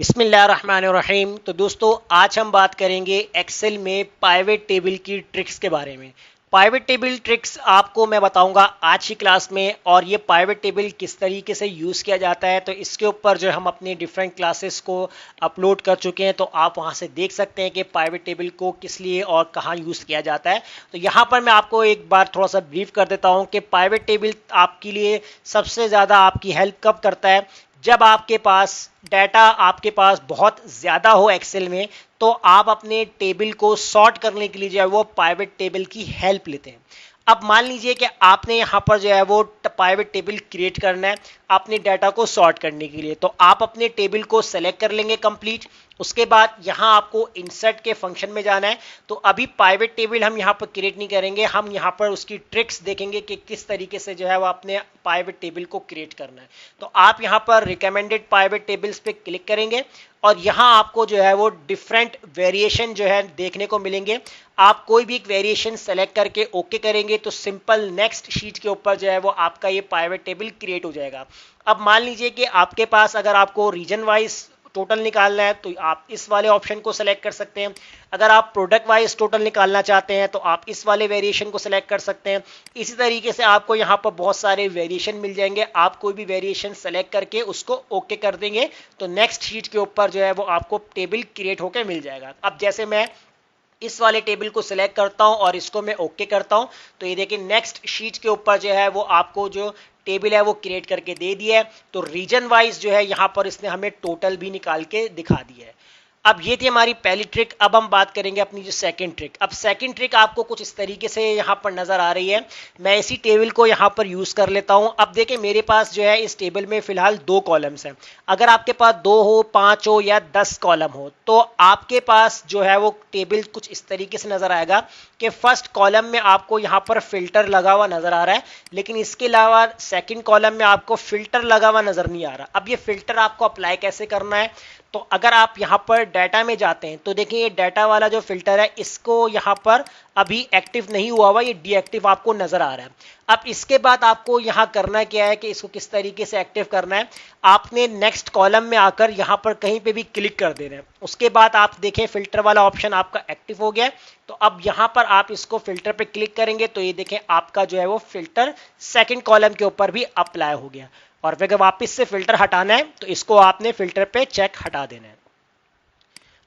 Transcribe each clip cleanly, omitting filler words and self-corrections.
बिस्मिल्लाहिर्रहमानिर्रहीम। तो दोस्तों आज हम बात करेंगे एक्सेल में पाइवेट टेबल की ट्रिक्स के बारे में। पाइवेट टेबल ट्रिक्स आपको मैं बताऊंगा आज की क्लास में, और ये पाइवेट टेबल किस तरीके से यूज़ किया जाता है तो इसके ऊपर जो हम अपने डिफरेंट क्लासेस को अपलोड कर चुके हैं, तो आप वहां से देख सकते हैं कि पाइवेट टेबल को किस लिए और कहाँ यूज़ किया जाता है। तो यहाँ पर मैं आपको एक बार थोड़ा सा ब्रीफ कर देता हूँ कि पाइवेट टेबल आपके लिए सबसे ज़्यादा आपकी हेल्प कब करता है, जब आपके पास डाटा आपके पास बहुत ज़्यादा हो एक्सेल में, तो आप अपने टेबल को सॉर्ट करने के लिए जो है वो पाइवेट टेबल की हेल्प लेते हैं। अब मान लीजिए कि आपने यहाँ पर जो है वो पाइवेट टेबल क्रिएट करना है अपने डाटा को सॉर्ट करने के लिए, तो आप अपने टेबल को सेलेक्ट कर लेंगे कंप्लीट। उसके बाद यहाँ आपको इंसर्ट के फंक्शन में जाना है। तो अभी पाइवेट टेबल हम यहाँ पर क्रिएट नहीं करेंगे, हम यहाँ पर उसकी ट्रिक्स देखेंगे कि किस तरीके से जो है वो अपने पाइवेट टेबल को क्रिएट करना है। तो आप यहाँ पर रिकमेंडेड पाइवेट टेबल्स पे क्लिक करेंगे और यहाँ आपको जो है वो डिफरेंट वेरिएशन जो है देखने को मिलेंगे। आप कोई भी एक वेरिएशन सेलेक्ट करके ओके करेंगे तो सिंपल नेक्स्ट शीट के ऊपर जो है वो आपका ये पाइवेट टेबल क्रिएट हो जाएगा। अब मान लीजिए कि आपके पास अगर आपको रीजन वाइज टोटल निकालना है तो आप इस वाले ऑप्शन को सेलेक्ट कर सकते हैं। अगर आप प्रोडक्ट वाइज टोटल निकालना चाहते हैं तो आप इस वाले वेरिएशन को सेलेक्ट कर सकते हैं। इसी तरीके से आपको यहाँ पर बहुत सारे वेरिएशन मिल जाएंगे, आप कोई भी वेरिएशन सेलेक्ट करके उसको ओके कर देंगे तो नेक्स्ट शीट के ऊपर जो है वो आपको टेबल क्रिएट होकर मिल जाएगा। अब जैसे मैं इस वाले टेबल को सिलेक्ट करता हूं और इसको मैं ओके करता हूं, तो ये देखिए नेक्स्ट शीट के ऊपर जो है वो आपको जो टेबल है वो क्रिएट करके दे दिया है। तो रीजन वाइज जो है यहाँ पर इसने हमें टोटल भी निकाल के दिखा दिया है। अब ये थी हमारी पहली ट्रिक। अब हम बात करेंगे अपनी जो सेकंड ट्रिक। अब सेकंड ट्रिक आपको कुछ इस तरीके से यहाँ पर नजर आ रही है। मैं इसी टेबल को यहाँ पर यूज कर लेता हूँ। अब देखिए मेरे पास जो है इस टेबल में फिलहाल 2 कॉलम्स हैं। अगर आपके पास 2 हो, 5 हो या 10 कॉलम हो तो आपके पास जो है वो टेबल कुछ इस तरीके से नजर आएगा कि फर्स्ट कॉलम में आपको यहाँ पर फिल्टर लगा हुआ नजर आ रहा है, लेकिन इसके अलावा सेकंड कॉलम में आपको फिल्टर लगा हुआ नजर नहीं आ रहा। अब ये फिल्टर आपको अप्लाई कैसे करना है, तो अगर आप यहाँ पर डाटा में जाते हैं तो देखिए ये डाटा वाला जो फिल्टर है इसको यहाँ पर अभी एक्टिव नहीं हुआ हुआ, ये डीएक्टिव आपको नजर आ रहा है। अब इसके बाद आपको यहाँ करना क्या है कि इसको किस तरीके से एक्टिव करना है, आपने नेक्स्ट कॉलम में आकर यहाँ पर कहीं पे भी क्लिक कर देना है। उसके बाद आप देखें फिल्टर वाला ऑप्शन आपका एक्टिव हो गया है। तो अब यहाँ पर आप इसको फिल्टर पे क्लिक करेंगे तो ये देखें आपका जो है वो फिल्टर सेकंड कॉलम के ऊपर भी अप्लाई हो गया। और अगर वापस से फिल्टर हटाना है तो इसको आपने फिल्टर पे चेक हटा देना है।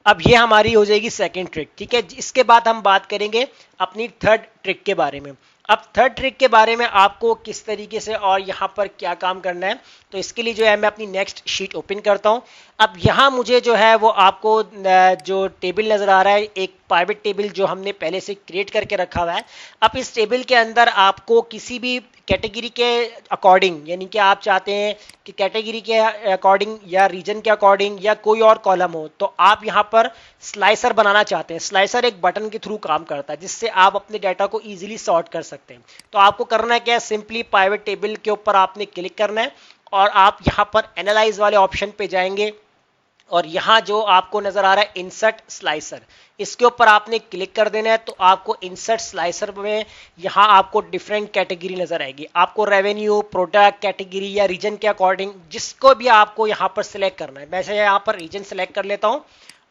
अब ये हमारी हो जाएगी सेकंड ट्रिक, ठीक है। इसके बाद हम बात करेंगे अपनी थर्ड ट्रिक के बारे में। अब थर्ड ट्रिक के बारे में आपको किस तरीके से और यहाँ पर क्या काम करना है, तो इसके लिए जो है मैं अपनी नेक्स्ट शीट ओपन करता हूँ। अब यहाँ मुझे जो है वो आपको जो टेबल नजर आ रहा है, एक प्राइवेट टेबल जो हमने पहले से क्रिएट करके रखा हुआ है। अब इस टेबल के अंदर आपको किसी भी कैटेगरी के अकॉर्डिंग, यानी कि आप चाहते हैं कि कैटेगरी के अकॉर्डिंग या रीजन के अकॉर्डिंग या कोई और कॉलम हो, तो आप यहाँ पर स्लाइसर बनाना चाहते हैं। स्लाइसर एक बटन के थ्रू काम करता है जिससे आप अपने डाटा को इजीली सॉर्ट कर सकते हैं। तो आपको करना है क्या है, सिंपली प्राइवेट टेबल के ऊपर आपने क्लिक करना है और आप यहाँ पर एनालाइज वाले ऑप्शन पे जाएंगे और यहाँ जो आपको नजर आ रहा है इंसर्ट स्लाइसर, इसके ऊपर आपने क्लिक कर देना है। तो आपको इंसर्ट स्लाइसर में यहाँ आपको डिफरेंट कैटेगरी नजर आएगी। आपको रेवेन्यू, प्रोडक्ट, कैटेगरी या रीजन के अकॉर्डिंग जिसको भी आपको यहाँ पर सिलेक्ट करना है। वैसे यहाँ पर रीजन सिलेक्ट कर लेता हूँ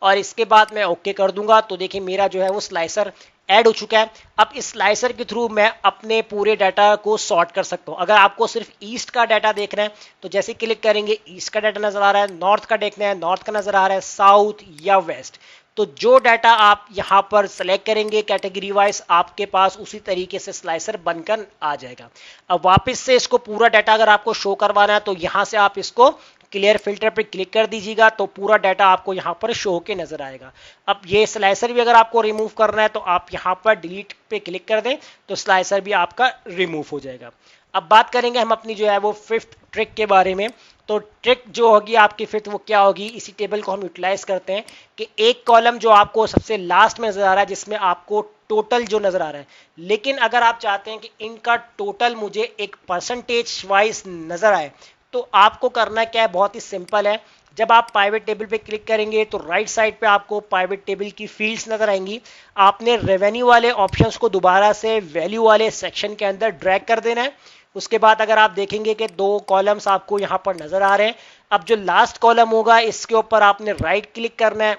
और इसके बाद मैं ओके कर दूंगा। तो देखिए मेरा जो है वो स्लाइसर ऐड हो चुका है। अब इस स्लाइसर के थ्रू मैं अपने पूरे डाटा को सॉर्ट कर सकता हूं। अगर आपको सिर्फ ईस्ट का डाटा देखना है तो जैसे क्लिक करेंगे ईस्ट का डाटा नजर आ रहा है, नॉर्थ का देखना है नॉर्थ का नजर आ रहा है, साउथ या वेस्ट। तो जो डाटा आप यहां पर सेलेक्ट करेंगे कैटेगरी वाइज आपके पास उसी तरीके से स्लाइसर बनकर आ जाएगा। अब वापस से इसको पूरा डाटा अगर आपको शो करवाना है तो यहां से आप इसको क्लियर फिल्टर पे क्लिक कर दीजिएगा तो पूरा डाटा आपको यहाँ पर शो होके नजर आएगा। अब ये स्लाइसर भी अगर आपको रिमूव करना है तो आप यहाँ पर डिलीट पे क्लिक कर दें तो स्लाइसर भी आपका रिमूव हो जाएगा। अब बात करेंगे हम अपनी जो है वो फिफ्थ ट्रिक के बारे में। तो ट्रिक जो होगी आपकी फिफ्थ वो क्या होगी, इसी टेबल को हम यूटिलाइज करते हैं कि एक कॉलम जो आपको सबसे लास्ट में नजर आ रहा है जिसमें आपको टोटल जो नजर आ रहा है, लेकिन अगर आप चाहते हैं कि इनका टोटल मुझे एक परसेंटेज वाइज नजर आए तो आपको करना क्या है, बहुत ही सिंपल है। जब आप प्राइवेट टेबल पे क्लिक करेंगे तो राइट साइड पे आपको प्राइवेट टेबल की फील्ड्स नजर आएंगी। आपने रेवेन्यू वाले ऑप्शंस को दोबारा से वैल्यू वाले सेक्शन के अंदर ड्रैग कर देना है। उसके बाद अगर आप देखेंगे कि 2 कॉलम्स आपको यहाँ पर नजर आ रहे हैं। अब जो लास्ट कॉलम होगा इसके ऊपर आपने राइट क्लिक करना है,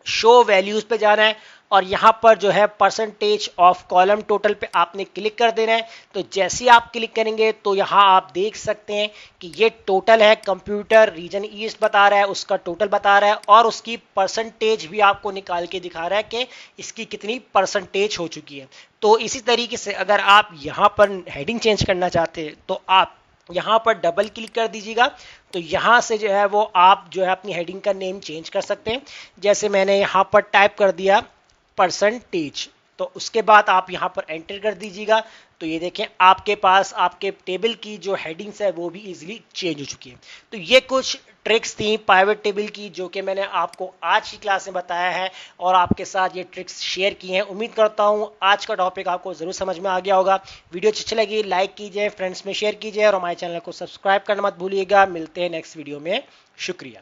शो वैल्यूज पे जाना है और यहां पर जो है परसेंटेज ऑफ कॉलम टोटल पे आपने क्लिक कर देना है। तो जैसे ही आप क्लिक करेंगे तो यहां आप देख सकते हैं कि ये टोटल है, कंप्यूटर रीजन ईस्ट बता रहा है, उसका टोटल बता रहा है और उसकी परसेंटेज भी आपको निकाल के दिखा रहा है कि इसकी कितनी परसेंटेज हो चुकी है। तो इसी तरीके से अगर आप यहां पर हेडिंग चेंज करना चाहते हैं तो आप यहां पर डबल क्लिक कर दीजिएगा। तो यहां से जो है वो आप जो है अपनी हेडिंग का नेम चेंज कर सकते हैं। जैसे मैंने यहां पर टाइप कर दिया परसेंटेज, तो उसके बाद आप यहां पर एंटर कर दीजिएगा। तो ये देखें आपके पास आपके टेबल की जो हेडिंग्स है वो भी इजीली चेंज हो चुकी है। तो ये कुछ ट्रिक्स थी पाइवट टेबल की जो कि मैंने आपको आज की क्लास में बताया है और आपके साथ ये ट्रिक्स शेयर की हैं। उम्मीद करता हूँ आज का टॉपिक आपको जरूर समझ में आ गया होगा। वीडियो अच्छी लगी लाइक कीजिए, फ्रेंड्स में शेयर कीजिए और हमारे चैनल को सब्सक्राइब करना मत भूलिएगा। मिलते हैं नेक्स्ट वीडियो में। शुक्रिया।